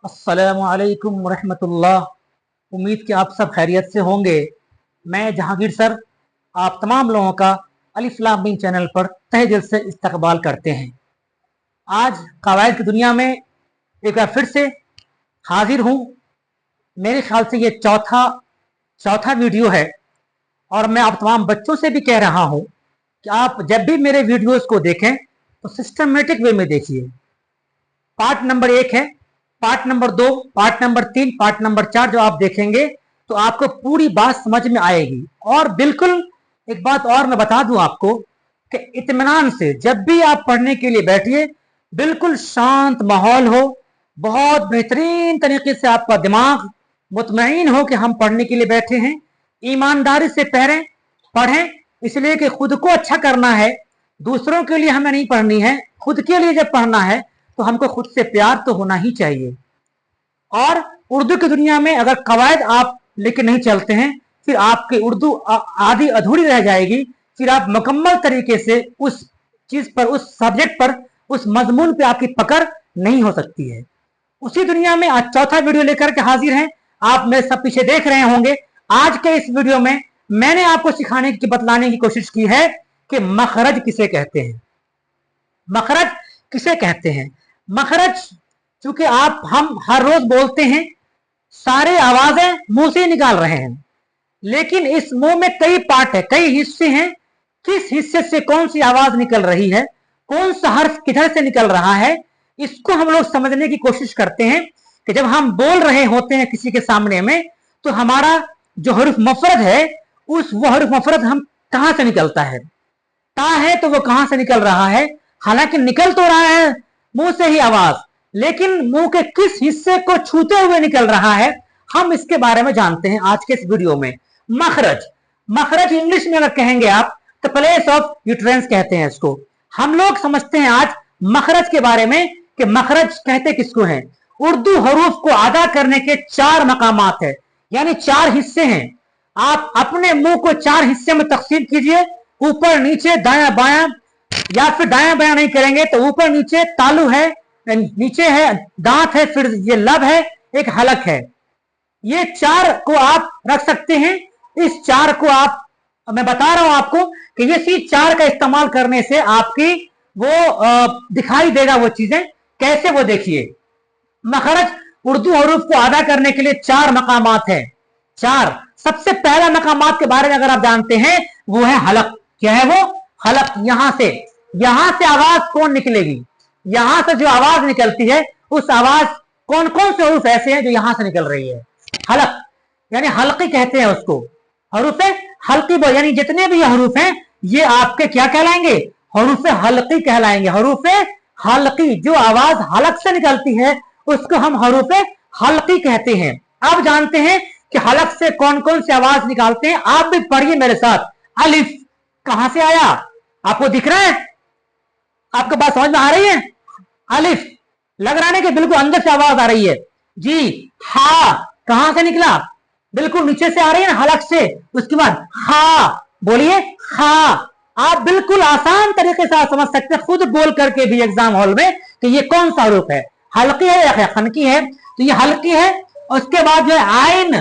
अस्सलामुअलैकुम वरहमतुल्लाह। उम्मीद कि आप सब खैरियत से होंगे। मैं जहांगीर सर आप तमाम लोगों का अलिफ लाम मीम चैनल पर तहे दिल से इस्तकबाल करते हैं। आज कवायद की दुनिया में एक बार फिर से हाजिर हूँ। मेरे ख्याल से ये चौथा वीडियो है और मैं आप तमाम बच्चों से भी कह रहा हूँ कि आप जब भी मेरे वीडियोस को देखें तो सिस्टमेटिक वे में देखिए। पार्ट नंबर 1 है, part number 2, part number 3, part number 4 जो आप देखेंगे तो आपको पूरी बात समझ में आएगी। और बिल्कुल एक बात और मैं बता दूं आपको कि इत्मीनान से जब भी आप पढ़ने के लिए बैठिए, बिल्कुल शांत माहौल हो, बहुत बेहतरीन तरीके से आपका दिमाग मुतमईन हो कि हम पढ़ने के लिए बैठे हैं। ईमानदारी से पढ़ें, इसलिए कि खुद को अच्छा करना है, दूसरों के लिए हमें नहीं पढ़नी है। खुद के लिए जब पढ़ना है तो हमको खुद से प्यार तो होना ही चाहिए। और उर्दू की दुनिया में अगर कवायद आप लेके नहीं चलते हैं फिर आपकी उर्दू आधी अधूरी रह जाएगी। फिर आप मुकम्मल तरीके से उस चीज पर, उस सब्जेक्ट पर, उस मजमून पे आपकी पकड़ नहीं हो सकती है। उसी दुनिया में आज चौथा वीडियो लेकर के हाजिर हैं। आप मेरे सब पीछे देख रहे होंगे। आज के इस वीडियो में मैंने आपको सिखाने की, बतलाने की कोशिश की है कि मखरज किसे कहते हैं। मखरज किसे कहते हैं? मखरज, चूंकि हम हर रोज बोलते हैं, सारे आवाजें मुंह से निकाल रहे हैं, लेकिन इस मुंह में कई पार्ट है, कई हिस्से हैं। किस हिस्से से कौन सी आवाज निकल रही है, कौन सा हर्फ किधर से निकल रहा है, इसको हम लोग समझने की कोशिश करते हैं कि जब हम बोल रहे होते हैं किसी के सामने में तो हमारा जो हरुफ मफरद है वो हरुफ मफरद हम कहां से निकलता है। ता है तो वो कहां से निकल रहा है, हालांकि निकल तो रहा है मुंह से ही आवाज, लेकिन मुंह के किस हिस्से को छूते हुए निकल रहा है, हम इसके बारे में जानते हैं आज के इस वीडियो में। मखरज इंग्लिश में अगर कहेंगे आप तो प्लेस ऑफ यूट्रेंस कहते हैं इसको। हम लोग समझते हैं आज मखरज के बारे में कि मखरज कहते किसको हैं। उर्दू हरूफ को अदा करने के 4 मकामात है, यानी 4 हिस्से हैं। आप अपने मुंह को 4 हिस्से में तकसीम कीजिए, ऊपर नीचे दायां बायां, या फिर दायां बायां नहीं करेंगे तो ऊपर नीचे तालू है, नीचे है दांत है, फिर ये लब है, एक हलक है। ये 4 को आप रख सकते हैं। इस 4 को आप, मैं बता रहा हूं आपको कि ये 4 का इस्तेमाल करने से आपकी वो दिखाई देगा वो चीजें कैसे, वो देखिए। मखरज उर्दू हरूफ को अदा करने के लिए 4 मकामात है। 4 सबसे पहला मकामात के बारे में अगर आप जानते हैं वो है हलक। क्या है वो? हलक। यहां से आवाज कौन निकलेगी, यहां से जो आवाज निकलती है उस आवाज, कौन कौन से हरूफ ऐसे हैं जो यहां से निकल रही है, हलक यानी हल्की कहते हैं उसको। हरूफ हल्की, यानी जितने भी हरूफ हैं ये आपके क्या कहलाएंगे, हरूफ हल्की कहलाएंगे। हरूफ हल्की, जो आवाज हलक से निकलती है उसको हम हरूफ हल्की कहते हैं। अब जानते हैं कि हलक से कौन कौन सी आवाज निकालते हैं। आप भी पढ़िए मेरे साथ। अलिफ कहां से आया, आपको दिख रहा है? आपको बात समझ में आ रही है? अलिफ लग रहा है कि बिल्कुल अंदर से आवाज आ रही है जी। हा कहां से निकला, बिल्कुल नीचे से आ रही है ना, हलक से। उसके बाद हा, बोलिए हा। आप बिल्कुल आसान तरीके से आप समझ सकते हैं खुद बोल करके भी एग्जाम हॉल में कि ये कौन सा हरूफ है, हल्की है या खनकी है। तो ये हल्की है। उसके बाद जो है आइन,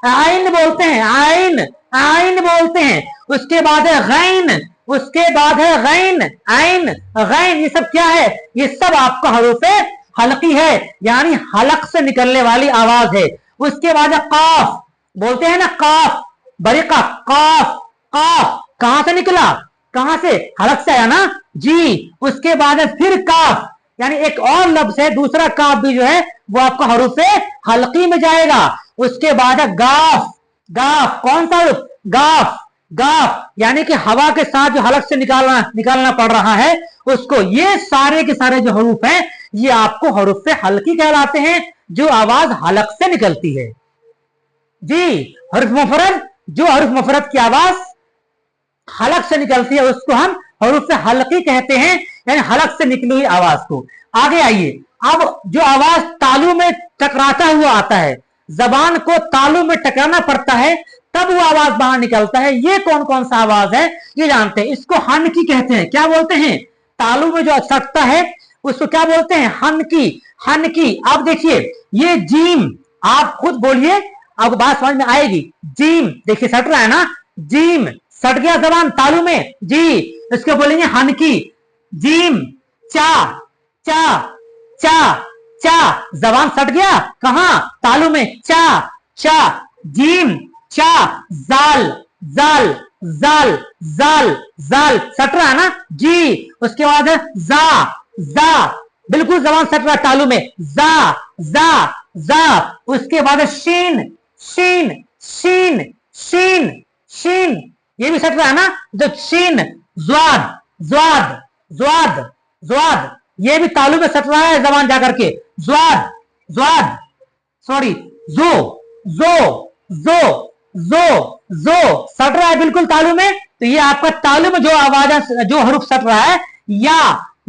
आइन बोलते हैं, आइन बोलते हैं। उसके बाद है गैन, उसके बाद है गैन, आइन, गैन। ये सब क्या है? ये सब आपका हरूफ हल्की है, यानी हलक से निकलने वाली आवाज है। उसके बाद है काफ, बोलते हैं ना काफ, बरीका, काफ, काफ कहां से निकला, कहां से, हलक से आया ना जी। उसके बाद है फिर काफ, यानी एक और लफ्ज है दूसरा काफ भी जो है वो आपका हरूफ हल्की में जाएगा। उसके बाद है गाफ, गाफ कौन सा हरूफ, गाफ, गाफ यानी कि हवा के साथ जो हलक से निकालना पड़ रहा है उसको। ये सारे के सारे जो हरूफ हैं ये आपको हरूफ हल्की कहलाते हैं, जो आवाज हलक से निकलती है जी। हरुफ मुफरद, जो हरुफ मुफरद की आवाज हलक से निकलती है उसको हम हरुफ हल्की कहते हैं, यानी हलक से निकली हुई आवाज को। आगे आइए, अब जो आवाज तालू में टकराता हुआ आता है, जबान को तालू में टकराना पड़ता है तब वो आवाज बाहर निकलता है, ये कौन कौन सा आवाज है ये जानते हैं। इसको हनकी कहते हैं। क्या बोलते हैं? तालू में जो अटकता है उसको क्या बोलते हैं? हनकी। हनकी। अब देखिए ये जीम, आप खुद बोलिए, आपको बात समझ में आएगी। जीम देखिए सट रहा है ना, जीम सट गया जबान तालू में जी, इसको बोलेंगे हनकी। जीम चा, चा चा चा, जबान सट गया कहां, तालू में, चा चा। जीम चा, जाल जाल जाल जाल जाल, सट रहा है ना जी। उसके बाद जा, जा बिल्कुल जबान सट रहा है तालू में, जा जा जा। उसके बाद शीन, शीन शीन शीन शीन, ये भी सट रहा है ना, जो शीन। ज्वाद, ज्वाद ज्वाद ज्वाद, ये भी तालू में सट रहा है जबान जाकर के, ज्वाद ज्वाद, सॉरी जो जो जो जो जो सट रहा है बिल्कुल तालू में। तो ये आपका तालू में जो आवाज, जो हरूफ सट रहा है, या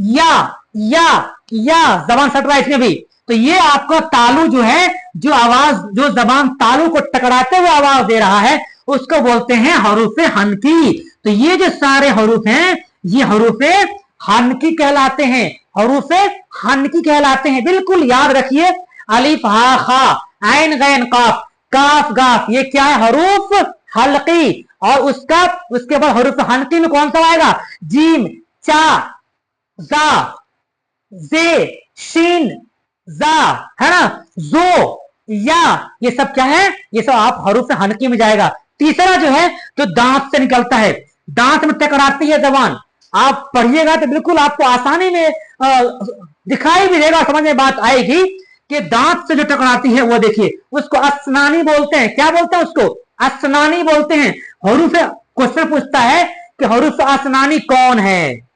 या या या, जबान सट रहा है इसमें भी। तो ये आपका तालू जो है, जो आवाज, जो जबान तालू को टकराते हुए आवाज दे रहा है, उसको बोलते हैं हरूफ हनकी। तो ये जो सारे हरूफ हैं, ये हरूफ हनकी कहलाते हैं, हरूफ हनकी कहलाते हैं। बिल्कुल याद रखिए, अलिफ हा खा, ऐन गैन काफ, काफ गाफ, ये क्या है, हरूफ हल्की। और उसका, उसके बाद हरूफ हनकी में कौन सा आएगा, जीम चा जा जे शीन जा, है ना, जो या, ये सब क्या है, ये सब आप हरूफ हनकी में जाएगा। तीसरा जो है, जो दांत से निकलता है, दांत में टकराती है जबान, आप पढ़िएगा तो बिल्कुल आपको आसानी में दिखाई भी देगा, समझ में बात आएगी कि दांत से जो टकराती है वो देखिए, उसको अस्नानी बोलते हैं। क्या बोलते हैं उसको, अस्नानी बोलते हैं। हरूफ, क्वेश्चन पूछता है कि हरूफ अस्नानी कौन है,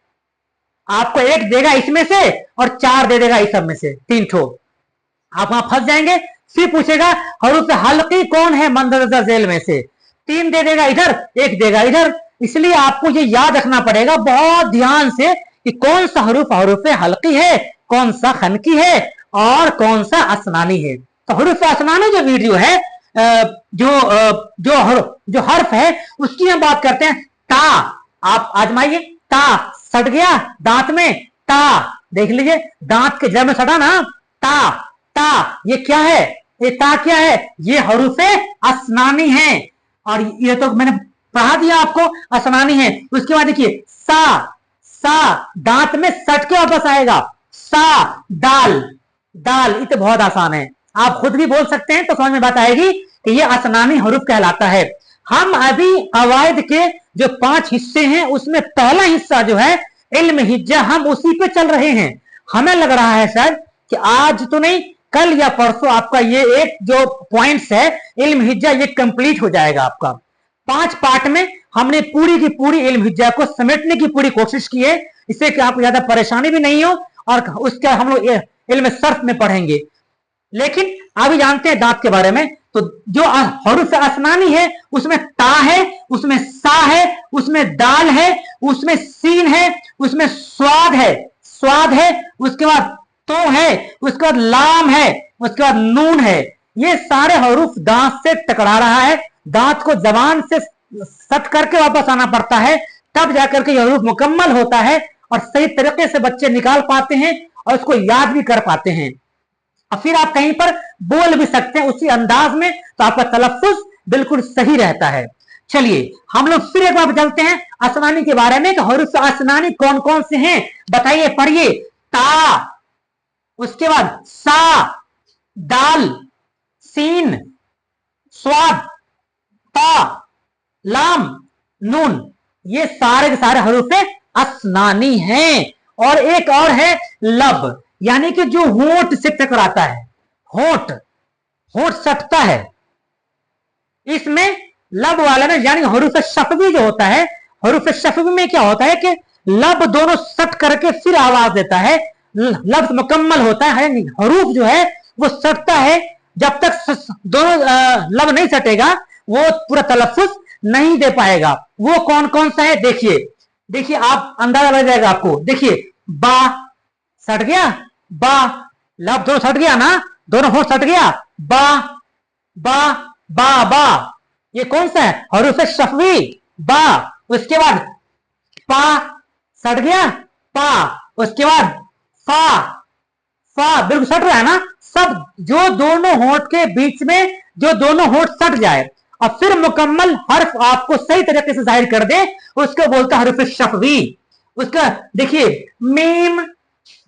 आपको एक देगा इसमें से और चार दे देगा इस सब में से, तीन ठो, आप वहां फंस जाएंगे। फिर पूछेगा हरूफ हल्की कौन है मंदरजा जेल में से, तीन दे देगा इधर, एक देगा इधर। इसलिए आपको ये याद रखना पड़ेगा बहुत ध्यान से कि कौन सा हरूफ हरूफ हल्की है, कौन सा खनकी है और कौन सा असनानी है। तो हरूफ असनानी जो वीडियो है, जो हर्फ है, उसकी हम बात करते हैं। ता, आप आजमाइए, ता सट गया दांत में, ता देख लीजिए, दांत के जड़ में सटा ना, ता ता, ये क्या है, ये ता क्या है, ये हरूफ असनानी है। और ये तो मैंने पढ़ा दिया आपको, असनानी है। उसके बाद देखिए सा, सा दांत में सट के वापस आएगा, सा दाल, दाल, ये तो बहुत आसान है, आप खुद भी बोल सकते हैं तो समझ में बात आएगी कि ये असनानी हरूफ कहलाता है। हम अभी कवायद के जो 5 हिस्से हैं, उसमें पहला हिस्सा जो है इल्म हिज्जा, हम उसी पे चल रहे हैं। हमें लग रहा है सर कि आज तो नहीं, कल या परसों आपका ये एक जो पॉइंट्स है इल्म हिज्जा, ये कंप्लीट हो जाएगा आपका। 5 पार्ट में हमने पूरी की पूरी इल्म हिज्जा को समेटने की पूरी कोशिश की है, इससे कि आपको ज्यादा परेशानी भी नहीं हो। और उसका हम लोग इल्म सर्फ में पढ़ेंगे। लेकिन अभी जानते हैं दांत के बारे में। तो जो हरूफ असनानी है, उसमें ता है, उसमें सा है, उसमें दाल है, उसमें सीन है, उसमें स्वाद है, स्वाद है, उसके बाद तो है, उसके बाद लाम है, उसके बाद नून है। ये सारे हरूफ दांत से टकरा रहा है, दांत को जबान से सट करके वापस आना पड़ता है, तब जाकर के ये हरूफ मुकम्मल होता है और सही तरीके से बच्चे निकाल पाते हैं और उसको याद भी कर पाते हैं। और फिर आप कहीं पर बोल भी सकते हैं उसी अंदाज में, तो आपका तलफ्फुज बिल्कुल सही रहता है। चलिए हम लोग फिर एक बार चलते हैं असनानी के बारे में कि हरूफ असनानी कौन कौन से हैं, बताइए, पढ़िए। ता, उसके बाद सा, दाल, सीन, स्वाद, ता, लाम, नून, ये सारे के सारे हरूफ असनानी हैं। और एक और है लब, यानी कि जो होंठ से टकराता है, होंठ, होंठ सटता है, इसमें लब वाला में, यानी हरूफ शफवी जो होता है, हरूफ शफवी में क्या होता है कि लब दोनों सट करके फिर आवाज देता है, लफ्ज मुकम्मल होता है। हरूफ जो है वो सटता है, जब तक दोनों लब नहीं सटेगा वो पूरा तलफ्फुज नहीं दे पाएगा। वो कौन कौन सा है, देखिए, देखिए आप अंदाजा लग जाएगा आपको। देखिए बा सट गया, बा, लब दोनों सट गया ना, दोनों होंठ सट गया, बा बा बा बा, ये कौन सा है, हरूफ शफवी, बा। उसके बाद पा सट गया, पा। उसके बाद फा, फा बिल्कुल सट रहा है ना, सब जो दोनों होंठ के बीच में जो दोनों होंठ सट जाए और फिर मुकम्मल हर्फ आपको सही तरीके से जाहिर कर दे, उसको बोलता है हर्फ शफवी। उसका देखिए, मीम,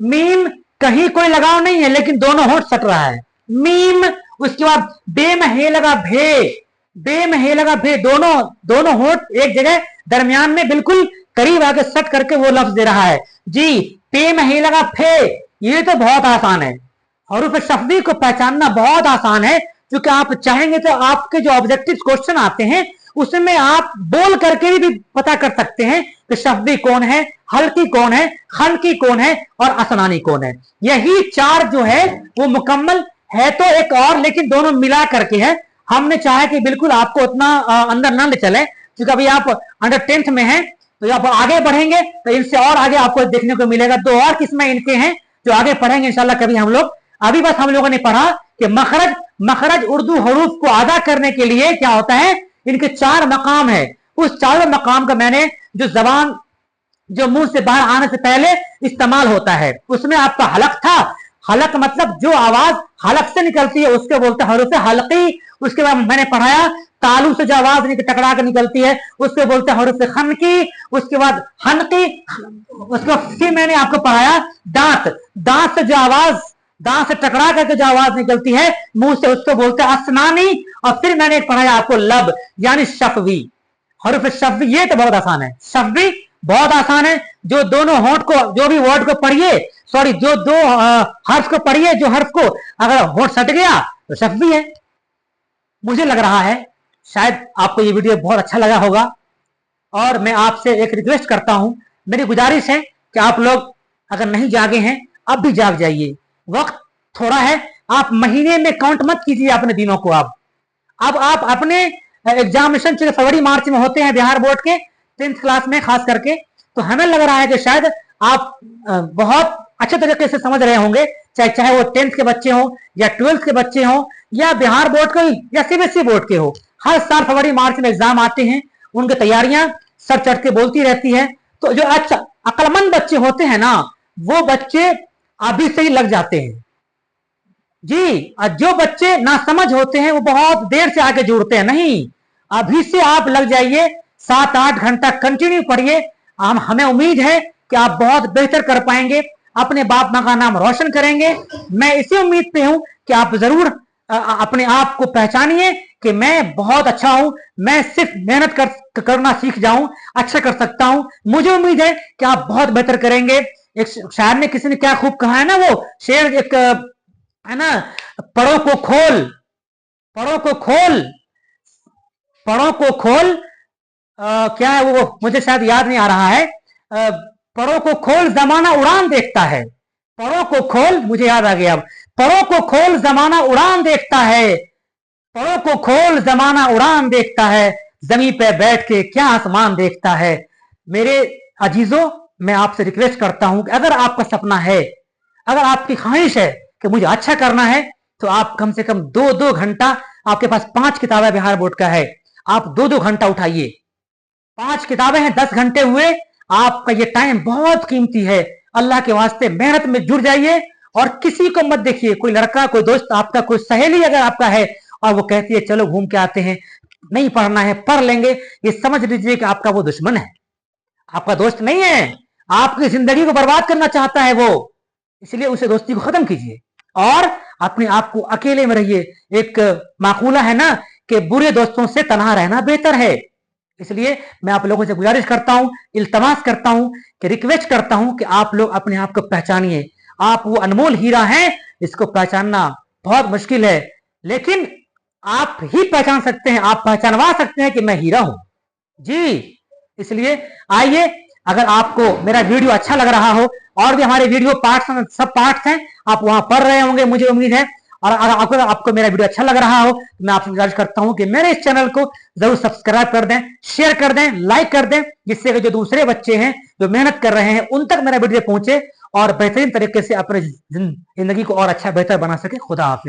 मीम कहीं कोई लगाव नहीं है लेकिन दोनों होंठ सट रहा है, मीम। उसके बाद बे में हे लगा भे, बे में हे लगा भे, दोनों होंठ एक जगह दरमियान में बिल्कुल करीब आके सट करके वो लफ्ज दे रहा है जी। पे में हे लगा फे, ये तो बहुत आसान है। हरूफ शफवी को पहचानना बहुत आसान है, क्योंकि आप चाहेंगे तो आपके जो ऑब्जेक्टिव क्वेश्चन आते हैं उसमें आप बोल करके भी पता कर सकते हैं कि शफवी कौन है, हल्की कौन है, खनकी कौन है और असनानी कौन है। यही चार जो है वो मुकम्मल है तो एक और, लेकिन दोनों मिला करके है। हमने चाहा कि बिल्कुल आपको उतना अंदर न ले चले, क्योंकि अभी आप अंडर 10th में हैं, तो आप आगे बढ़ेंगे तो इनसे और आगे आपको देखने को मिलेगा। दो और किस्में इनके हैं जो आगे पढ़ेंगे इंशाल्लाह कभी हम लोग। अभी बस हम लोगों ने पढ़ा कि मखरज उर्दू हरूफ को अदा करने के लिए क्या होता है, इनके 4 मकाम है। उस 4 मकाम का मैंने जो जबान जो मुंह से बाहर आने से पहले इस्तेमाल होता है, उसमें आपका हलक था। हलक मतलब जो आवाज हलक से निकलती है उसके बोलते हैं हरूफ हलकी। उसके बाद मैंने पढ़ाया तालू से जो आवाज टकरा कर निकलती है उसके बोलते हैं हरूफ खनकी। उसके बाद हनकी। उसके फिर मैंने आपको पढ़ाया दांत, दांत से जो आवाज, दांत से टकरा करके जो आवाज निकलती है मुंह से उसको बोलते हैं असनानी। और फिर मैंने पढ़ाया आपको लब यानी शफवी, हरूफ शफवी। ये तो बहुत आसान है, शफवी बहुत आसान है। जो दोनों होंठ को, जो भी वर्ड को पढ़िए, सॉरी जो दो हर्फ को पढ़िए, जो हर्फ को अगर होंठ सट गया तो शफवी है। मुझे लग रहा है शायद आपको ये वीडियो बहुत अच्छा लगा होगा, और मैं आपसे एक रिक्वेस्ट करता हूं, मेरी गुजारिश है कि आप लोग अगर नहीं जागे हैं अब भी जाग जाइए। वक्त थोड़ा है, आप महीने में काउंट मत कीजिए अपने दिनों को। अब आप अपने एग्जामिनेशन फरवरी मार्च में होते हैं बिहार बोर्ड के 10th क्लास में खास करके, तो हमें लग रहा है कि शायद आप बहुत अच्छे तरीके से समझ रहे होंगे, चाहे वो 10th के बच्चे हों या 12th के बच्चे हों या बिहार बोर्ड के या सीबीएसई बोर्ड के हो। हर साल फरवरी मार्च में एग्जाम आते हैं, उनकी तैयारियां सर चढ़ के बोलती रहती है। तो जो अच्छा अक्लमंद बच्चे होते हैं ना, वो बच्चे अभी से ही लग जाते हैं जी। और जो बच्चे नासमझ होते हैं वो बहुत देर से आगे जुड़ते हैं। नहीं, अभी से आप लग जाइए, 7-8 घंटा कंटिन्यू पढ़िए। हमें उम्मीद है कि आप बहुत बेहतर कर पाएंगे, अपने बाप माँ का नाम रोशन करेंगे। मैं इसी उम्मीद पे हूं कि आप जरूर अपने आप को पहचानिए कि मैं बहुत अच्छा हूं, मैं सिर्फ मेहनत करना सीख जाऊं, अच्छा कर सकता हूं। मुझे उम्मीद है कि आप बहुत बेहतर करेंगे। एक शायर ने, किसी ने क्या खूब कहा है ना, वो शेर एक है ना, पढ़ो को खोल, पढ़ो को खोल, पढ़ो को खोल, क्या है वो, मुझे शायद याद नहीं आ रहा है। पढ़ो को खोल जमाना उड़ान देखता है, पढ़ो को खोल, मुझे याद आ गया अब। पढ़ो को खोल जमाना उड़ान देखता है, पढ़ो को खोल जमाना उड़ान देखता है, जमीन पे बैठ के क्या आसमान देखता है। मेरे अजीजों, मैं आपसे रिक्वेस्ट करता हूं कि अगर आपका सपना है, अगर आपकी ख्वाहिश है कि मुझे अच्छा करना है, तो आप कम से कम 2-2 घंटा, आपके पास 5 किताबें बिहार बोर्ड का है, आप 2-2 घंटा उठाइए। 5 किताबें हैं, 10 घंटे हुए। आपका ये टाइम बहुत कीमती है। अल्लाह के वास्ते मेहनत में जुड़ जाइए और किसी को मत देखिए। कोई लड़का, कोई दोस्त आपका, कोई सहेली अगर आपका है और वो कहती है चलो घूम के आते हैं, नहीं पढ़ना है, पढ़ लेंगे, ये समझ लीजिए कि आपका वो दुश्मन है, आपका दोस्त नहीं है। आपकी जिंदगी को बर्बाद करना चाहता है वो, इसलिए उसे दोस्ती को खत्म कीजिए और अपने आप को अकेले में रहिए। एक माकूला है ना कि बुरे दोस्तों से तन्हा रहना बेहतर है। इसलिए मैं आप लोगों से गुजारिश करता हूं, इल्तमास करता हूं, कि रिक्वेस्ट करता हूं कि आप लोग अपने आप को पहचानिए। आप वो अनमोल हीरा हैं, इसको पहचानना बहुत मुश्किल है, लेकिन आप ही पहचान सकते हैं, आप पहचानवा सकते हैं कि मैं हीरा हूं जी। इसलिए आइए, अगर आपको मेरा वीडियो अच्छा लग रहा हो, और भी हमारे वीडियो पार्ट्स, सब पार्ट्स हैं, आप वहां पढ़ रहे होंगे मुझे उम्मीद है। और अगर आपको मेरा वीडियो अच्छा लग रहा हो तो मैं आपसे गुजारिश करता हूं कि मेरे इस चैनल को जरूर सब्सक्राइब कर दें, शेयर कर दें, लाइक कर दें, जिससे कि जो दूसरे बच्चे हैं जो मेहनत कर रहे हैं उन तक मेरा वीडियो पहुंचे और बेहतरीन तरीके से अपनी जिंदगी को और अच्छा बेहतर बना सके। खुदा हाफिज।